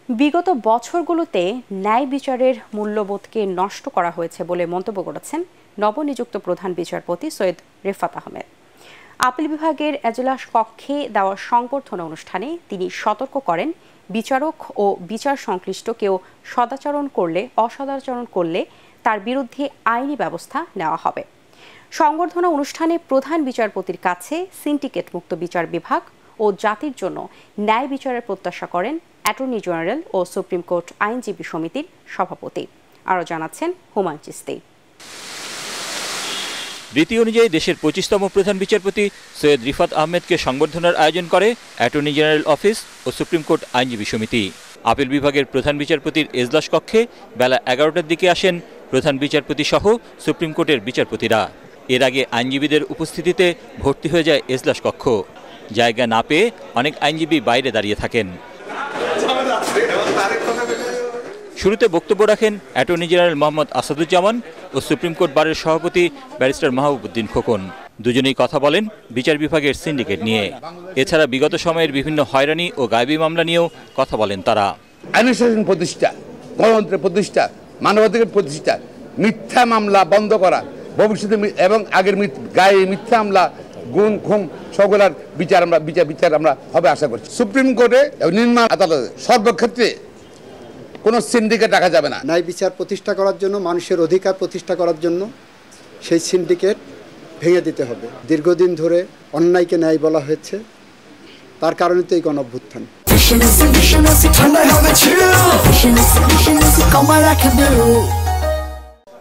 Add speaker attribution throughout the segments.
Speaker 1: বিগত বছরগুলোতে ন্যায় বিচারের মূল্যবোধকে নষ্ট করা হয়েছে বলে মন্তব্য করেছেন নবনিযুক্ত প্রধান বিচারপতি সৈয়দ রিফাত আহমেদ। আপিল বিভাগের এজলাস কক্ষে দেওয়া সংবর্ধনা অনুষ্ঠানে তিনি সতর্ক করেন, বিচারক ও বিচার সংশ্লিষ্ট কেউ অসদাচরণ করলে তার বিরুদ্ধে আইনি ব্যবস্থা নেওয়া হবে। সংবর্ধনা অনুষ্ঠানে প্রধান বিচারপতির কাছে সিন্ডিকেট মুক্ত বিচার বিভাগ ও জাতির জন্য ন্যায় বিচারের প্রত্যাশা করেন অ্যাটর্নি জেনারেল ও সুপ্রিম কোর্ট আইনজীবী সমিতির সভাপতি। আরও জানাচ্ছেন হুমায়ুন চিস্তি।
Speaker 2: রীতি অনুযায়ী দেশের 25তম প্রধান বিচারপতি সৈয়দ রিফাত আহমেদকে সংবর্ধনার আয়োজন করে অ্যাটর্নি জেনারেল অফিস ও সুপ্রিম কোর্ট আইনজীবী সমিতি। আপিল বিভাগের প্রধান বিচারপতির এজলাস কক্ষে বেলা 11টার দিকে আসেন প্রধান বিচারপতি সহ সুপ্রিম কোর্টের বিচারপতিরা। এর আগে আইনজীবীদের উপস্থিতিতে ভর্তি হয়ে যায় এজলাস কক্ষ। জায়গা না পেয়ে অনেক আইনজীবী বাইরে দাঁড়িয়ে থাকেন। শুরুতে বক্তব্য রাখেন অ্যাটর্নি জেনারেল মোহাম্মদ আসাদুজ্জামান ও সুপ্রিম কোর্ট বারের সভাপতি ব্যারিস্টার মাহবুবউদ্দিন খোকন। দুজনেই কথা বলেন বিচার বিভাগের সিন্ডিকেট নিয়ে। এছাড়া বিগত সময়ের বিভিন্ন হয়রানি ও গায়েবী মামলা নিয়েও কথা বলেন তারা।
Speaker 3: আইনশাসন প্রতিষ্ঠা, গণতন্ত্রের প্রতিষ্ঠা, মানবাধিকার প্রতিষ্ঠা, মিথ্যা মামলা বন্ধ করা, ভবিষ্যতে এবং আগের গায়ে মিথ্যা মামলা গুম খুম সকলের বিচার আমরা হবে আশা করছি। সুপ্রিম কোর্টে নিম্ন আদালতে সর্বক্ষেত্রে কোনো সিন্ডিকেট রাখা যাবে না।
Speaker 4: ন্যায় বিচার প্রতিষ্ঠা করার জন্য, মানুষের অধিকার প্রতিষ্ঠা করার জন্য সেই সিন্ডিকেট ভেঙে দিতে হবে। দীর্ঘদিন ধরে অন্যায়কে ন্যায় বলা হয়েছে, তার কারণে তো এই গণঅভ্যুত্থান।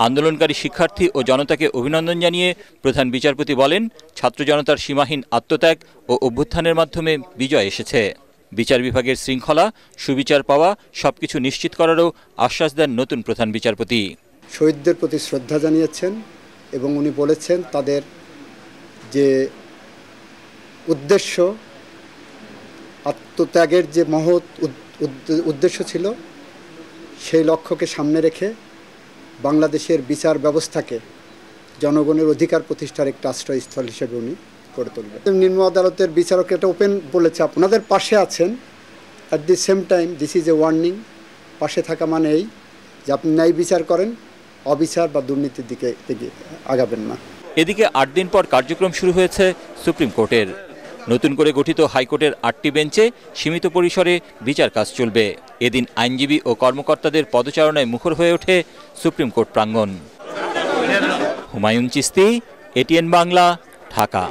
Speaker 2: আন্দোলনকারী শিক্ষার্থী ও জনতাকে অভিনন্দন জানিয়ে প্রধান বিচারপতি বলেন, ছাত্র জনতার সীমাহীন আত্মত্যাগ ও অভ্যুত্থানের মাধ্যমে বিজয় এসেছে। বিচার বিভাগের শৃঙ্খলা, সুবিচার পাওয়া সবকিছু নিশ্চিত করারও আশ্বাস দেন নতুন প্রধান বিচারপতি।
Speaker 4: শহীদদের প্রতি শ্রদ্ধা জানিয়েছেন এবং উনি বলেছেন তাদের যে উদ্দেশ্য, আত্মত্যাগের যে মহৎ উদ্দেশ্য ছিল, সেই লক্ষ্যকে সামনে রেখে বাংলাদেশের বিচার ব্যবস্থাকে জনগণের অধিকার প্রতিষ্ঠার একটা আশ্রয়স্থল হিসেবে উনি করে তুলবেন। নিম্ন আদালতের বিচারক এটা ওপেন বলেছে, আপনাদের পাশে আছেন। At the same time this is a warning. পাশে থাকা মানে এই যে আপনি ন্যায় বিচার করেন, অবিচার বা দুর্নীতির দিকে আগাবেন না।
Speaker 2: এদিকে 8 দিন পর কার্যক্রম শুরু হয়েছে সুপ্রিম কোর্টের। নতুন করে গঠিত হাইকোর্টের 8টি বেঞ্চে সীমিত পরিসরে বিচার কাজ চলবে। এদিন আইনজীবী ও কর্মকর্তাদের পদচারণায় মুখর হয়ে ওঠে সুপ্রিম কোর্ট প্রাঙ্গণ। হুমায়ুন চিস্তি, এটিএন বাংলা, ঢাকা।